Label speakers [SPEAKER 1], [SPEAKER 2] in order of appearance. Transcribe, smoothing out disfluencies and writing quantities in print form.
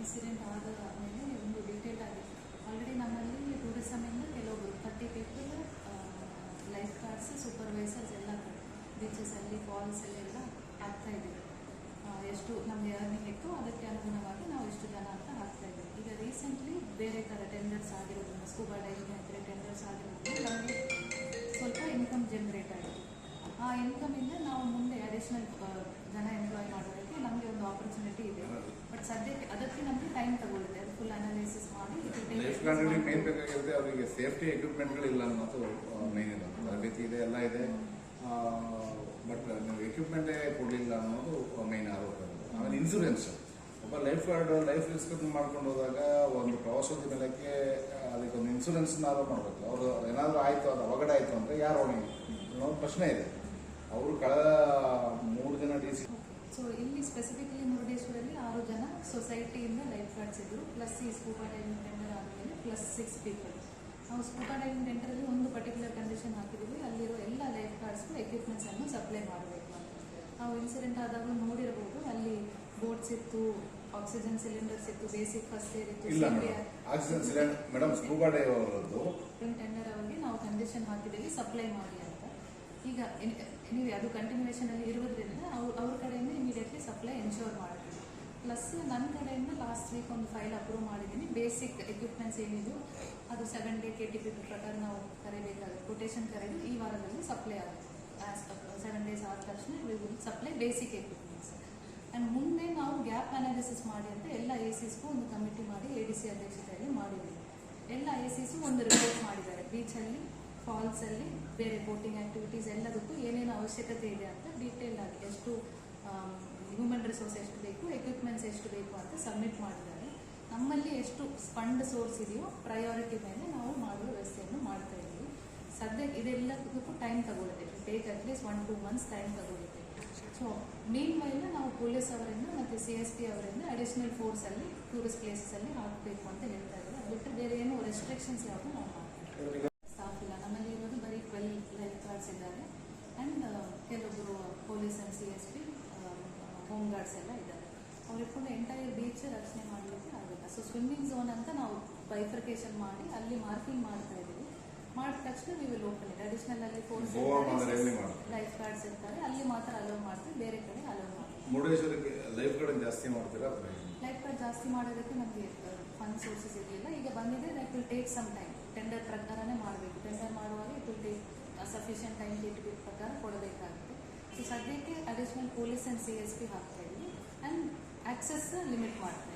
[SPEAKER 1] Incident ಆದ ಮೇಲೆ ಒಂದು ಡೀಟೇಲ್ ಆಗಿ ಆಲ್ರೆಡಿ ನಮ್ಮಲ್ಲಿ ಟೂರಿಸಮಿಂದ ಕೆಲವೊಬ್ಬರು 30 ಪೀಪಲ್ ಲೈಫ್ ಗಾರ್ಡ್ಸ್ ಸೂಪರ್ವೈಸರ್ಸ್ ಎಲ್ಲ ಬೀಚಸಲ್ಲಿ ಫಾಲ್ಸಲ್ಲೆಲ್ಲ ಆಗ್ತಾಯಿದ್ದೀವಿ. ಎಷ್ಟು ನಮಗೆ ಅರ್ನಿಂಗ್ ಇತ್ತು ಅದಕ್ಕೆ ಅನುಗುಣವಾಗಿ ನಾವು ಎಷ್ಟು ಜನ ಅಂತ ಹಾಕ್ತಾಯಿದ್ದೀವಿ. ಈಗ ರೀಸೆಂಟ್ಲಿ ಬೇರೆ ಥರ ಟೆಂಡರ್ಸ್ ಆಗಿರೋದ್ರಿಂದ ಸ್ಕೂಬಾ ಡೈವಿಂಗ್ ಅಂತ ಟೆಂಡರ್ಸ್ ಆಗಿರೋದ್ರಿಂದ ನಮಗೆ ಸ್ವಲ್ಪ ಇನ್ಕಮ್ ಜನರೇಟ್ ಆಗಿದೆ. ಆ ಇನ್ಕಮಿಂದ ನಾವು ಮುಂದೆ ಅಡಿಷ್ನಲ್ ಜನ ಎಂಪ್ಲಾಯ್ ಮಾಡೋದಕ್ಕೆ ನಮಗೆ ಒಂದು ಆಪರ್ಚುನಿಟಿ ಇದೆ. ಬಟ್ ಸದ್ಯಕ್ಕೆ ಅದಕ್ಕೆ ನಮಗೆ ಟೈಮ್ ತಗೊಳ್ಳುತ್ತೆ. ಅದು ಫುಲ್ ಅನಾಲಿಸಿಸ್ ಮಾಡಿ
[SPEAKER 2] ಲೈಫ್ ಗಾರ್ಡ್ಗಳಿಗೆ ಮೇನ್ ಬೇಕಾಗಿರುತ್ತೆ. ಅವರಿಗೆ ಸೇಫ್ಟಿ ಎಕ್ವಿಪ್ಮೆಂಟ್ಗಳಿಲ್ಲ ಅನ್ನೋದು ಮೇನ್ ಇದೆ. ತರಬೇತಿ ಇದೆ, ಎಲ್ಲ ಇದೆ, ಬಟ್ ನೀವು ಎಕ್ವಿಪ್ಮೆಂಟೇ ಕೊಡಲಿಲ್ಲ ಅನ್ನೋದು ಮೇನ್ ಆರೋಪ. ಆಮೇಲೆ ಇನ್ಶೂರೆನ್ಸ್, ಒಬ್ಬ ಲೈಫ್ ಗಾರ್ಡ್ ಲೈಫ್ ರಿಸ್ಕ್ ಮಾಡ್ಕೊಂಡು ಹೋದಾಗ ಒಂದು ಪ್ರವಾಸೋದ್ಯಮಕ್ಕೆ ಅದಕ್ಕೆ ಒಂದು ಇನ್ಶೂರೆನ್ಸ್ ಆರೋಪ ಮಾಡಬೇಕು. ಅವರು ಏನಾದರೂ ಆಯಿತು, ಅದು ಅವಘಡ ಆಯಿತು ಅಂದರೆ ಯಾರು ಹೊಣೆ ಅನ್ನೋ ಪ್ರಶ್ನೆ ಇದೆ. ಅವರು ಕಳೆದ 3 ದಿನ DC.
[SPEAKER 1] ಸೊ ಇಲ್ಲಿ ಸ್ಪೆಸಿಫಿಕಲಿ ಮುರುಡೇಶ್ವರಲ್ಲಿ 6 ಜನ ಸೊಸೈಟಿಯಿಂದ ಲೈಫ್ ಗಾರ್ಡ್ಸ್ ಇದ್ದರು, ಪ್ಲಸ್ ಈ ಸ್ಕೂಬಾ ಡೈವಿಂಗ್ ಟೆಂಡರ್ ಆದಮೇಲೆ ಪ್ಲಸ್ 6 ಪೀಪಲ್. ನಾವು ಸ್ಕೂಬಾ ಡೈವಿಂಗ್ ಟೆಂಡರಲ್ಲಿ ಒಂದು ಪರ್ಟಿಕ್ಯುಲರ್ ಕಂಡೀಷನ್ ಹಾಕಿದ್ದೀವಿ, ಅಲ್ಲಿರೋ ಎಲ್ಲ ಲೈಫ್ ಗಾರ್ಡ್ಸ್ಗೂ ಎಕ್ವಿಪ್ಮೆಂಟ್ಸನ್ನು ಸಪ್ಲೈ ಮಾಡಬೇಕು ಅಂತ. ನಾವು ಇನ್ಸಿಡೆಂಟ್ ಆದಾಗ ನೋಡಿರಬಹುದು, ಅಲ್ಲಿ ಬೋಟ್ಸ್ ಇತ್ತು, ಆಕ್ಸಿಜನ್ ಸಿಲಿಂಡರ್ಸ್ ಇತ್ತು, ಬೇಸಿಕ್ ಫಸ್ಟ್ ಏರ್ ಇತ್ತು.
[SPEAKER 2] Oxygen cylinder madam scuba
[SPEAKER 1] tender ಅವರಿಗೆ ನಾವು ಕಂಡೀಷನ್ ಹಾಕಿದ್ದೀವಿ ಸಪ್ಲೈ ಮಾಡಿ ಅಂತ. ಈಗ ನೀವು ಅದು ಕಂಟಿನ್ಯೂಯೇಷನ್ ಅಲ್ಲಿ ಇರೋದ್ರಿಂದ ಅವ್ರ ಕಡೆಯಿಂದ ಇಮಿಡಿಯೇಟ್ಲಿ ಸಪ್ಲೈ ಎನ್ಶೋರ್ ಮಾಡ್ತೀವಿ. ಪ್ಲಸ್ ನನ್ನ ಕಡೆಯಿಂದ ಲಾಸ್ಟ್ ವೀಕ್ ಒಂದು ಫೈಲ್ ಅಪ್ರೂವ್ ಮಾಡಿದ್ದೀನಿ. ಬೇಸಿಕ್ ಎಕ್ವಿಪ್ಮೆಂಟ್ಸ್ ಏನಿದು ಅದು 7 ಡೇ KTP ಪ್ರಕಾರ ನಾವು ಕರೀಬೇಕಾಗುತ್ತೆ. ಕೊಟೇಶನ್ ಕರೆದು ಈ ವಾರದಲ್ಲಿ ಸಪ್ಲೈ ಆಗುತ್ತೆ. 7 ಡೇಸ್ ಆದ ತಕ್ಷಣ ಸಪ್ಲೈ ಬೇಸಿಕ್ ಎಕ್ವಿಪ್ಮೆಂಟ್ಸ್. ಆ್ಯಂಡ್ ಮುಂದೆ ನಾವು ಗ್ಯಾಪ್ ಅನಾಲಿಸಿಸ್ ಮಾಡಿ ಅಂತ ಎಲ್ಲ ACSಗೂ ಒಂದು ಕಮಿಟಿ ಮಾಡಿ ADC ಅಧ್ಯಕ್ಷತೆಯಲ್ಲಿ ಮಾಡಿದ್ದೀವಿ. ಎಲ್ಲ ACSಗೂ ಒಂದು ರಿಪೋರ್ಟ್ ಮಾಡಿದ್ದಾರೆ. ಬೀಚಲ್ಲಿ, ಫಾಲ್ಸಲ್ಲಿ, ಬೇರೆ ಬೋಟಿಂಗ್ ಆ್ಯಕ್ಟಿವಿಟೀಸ್ ಎಲ್ಲದಕ್ಕೂ ಏನೇನು ಅವಶ್ಯಕತೆ ಇದೆ ಅಂತ ಡೀಟೇಲ್ ಆಗಿ ಎಷ್ಟು ಹ್ಯೂಮನ್ ರಿಸೋರ್ಸ್ ಎಷ್ಟು ಬೇಕು, ಎಕ್ವಿಪ್ಮೆಂಟ್ಸ್ ಎಷ್ಟು ಬೇಕು ಅಂತ ಸಬ್ಮಿಟ್ ಮಾಡಿದ್ದಾರೆ. ನಮ್ಮಲ್ಲಿ ಎಷ್ಟು ಫಂಡ್ ಸೋರ್ಸ್ ಇದೆಯೋ ಪ್ರಯಾರಿಟಿ ಮೇಲೆ ನಾವು ಮಾಡುವ ವ್ಯವಸ್ಥೆಯನ್ನು ಮಾಡ್ತಾ ಇದ್ದೀವಿ. ಸದ್ಯಕ್ಕೆ ಇದೆಲ್ಲದಕ್ಕೂ ಟೈಮ್ ತಗೊಳುತ್ತೆ. ಟೇಕ್ ಅಟ್ಲೀಸ್ಟ್ 1-2 ಮಂತ್ಸ್ ಟೈಮ್ ತಗೊಳುತ್ತೆ. ಸೊ ಮೇನ್ ವೈಲ್ ನಾವು ಪೊಲೀಸ್ ಅವರಿಂದ ಮತ್ತು CSP ಅವರಿಂದ ಅಡಿಷನಲ್ ಫೋರ್ಸಲ್ಲಿ ಟೂರಿಸ್ಟ್ ಪ್ಲೇಸಸಲ್ಲಿ ಹಾಕಬೇಕು ಅಂತ ಹೇಳ್ತಾ ಇದ್ದಾರೆ. ಅದು ಬಿಟ್ಟರೆ ಬೇರೆ ಏನು ರೆಸ್ಟ್ರಿಕ್ಷನ್ಸ್ ಯಾವುದು ನಾವು ಮಾಡ್ತೀವಿ. ಸ್ಟಾಫ್ ಇಲ್ಲ, ನಮ್ಮಲ್ಲಿ ಇರೋದು ಬರೀ 12 ಲೈಫ್ ಗಾರ್ಡ್ಸ್ ಇದ್ದಾರೆ. ಆ್ಯಂಡ್ ಕೆಲವೊಬ್ಬರು police and CSP, home guards ಎಲ್ಲ ಇದ್ದಾರೆ. ಅವ್ರಿಗೆ ಕೂಡ ಎಂಟೈರ್ ಬೀಚ್ ರಕ್ಷಣೆ ಮಾಡಲಿಕ್ಕೆ ಆಗುತ್ತೆ. ಸೊ ಸ್ವಿಮ್ಮಿಂಗ್ ಝೋನ್ ಅಂತ ನಾವು ಬೈಫರ್ಕೇಶನ್ ಮಾಡಿ ಅಲ್ಲಿ ಮಾರ್ಕಿಂಗ್ ಮಾಡ್ತಾ ಇದ್ದೀವಿ. ಮಾಡಿದ ತಕ್ಷಣ we will open it. Additional ಅಲ್ಲಿ ಫೋರ್ಸ್ ಲೈಫ್ ಗಾರ್ಡ್ಸ್ ಇರ್ತಾರೆ, ಅಲ್ಲಿ ಮಾತ್ರ ಅಲೋ ಮಾಡ್ತೀವಿ, ಬೇರೆ ಕಡೆ ಅಲೋ ಮಾಡ್ತೀವಿ.
[SPEAKER 2] ಮುರುಡೇಶ್ವರಕ್ಕೆ ಲೈಫ್ ಗಾರ್ಡ್ ಜಾಸ್ತಿ ಮಾಡ್ತೀರಾ?
[SPEAKER 1] ಲೈಫ್ ಗಾರ್ಡ್ ಜಾಸ್ತಿ ಮಾಡೋದಕ್ಕೆ ನಮಗೆ ಫಂಡ್ ಸೋರ್ಸಸ್ ಇರಲಿಲ್ಲ. ಈಗ ಬಂದಿದೆ, that will take some time. Tender ಪ್ರಕಾರನೇ ಮಾಡಬೇಕು. ಟೆಂಡರ್ ಮಾಡುವಾಗ it will take sufficient time KTP ಪ್ರಕಾರ ಕೊಡಬೇಕಾಗುತ್ತೆ. ಸೊ ಸದ್ಯಕ್ಕೆ ಅಡಿಷನಲ್ ಪೊಲೀಸ್ ಆ್ಯಂಡ್ CSP ಹಾಕ್ತಾ ಇದ್ದೀವಿ. ಆ್ಯಂಡ್ ಆಕ್ಸೆಸ್ ಲಿಮಿಟ್ ಮಾಡ್ತಾ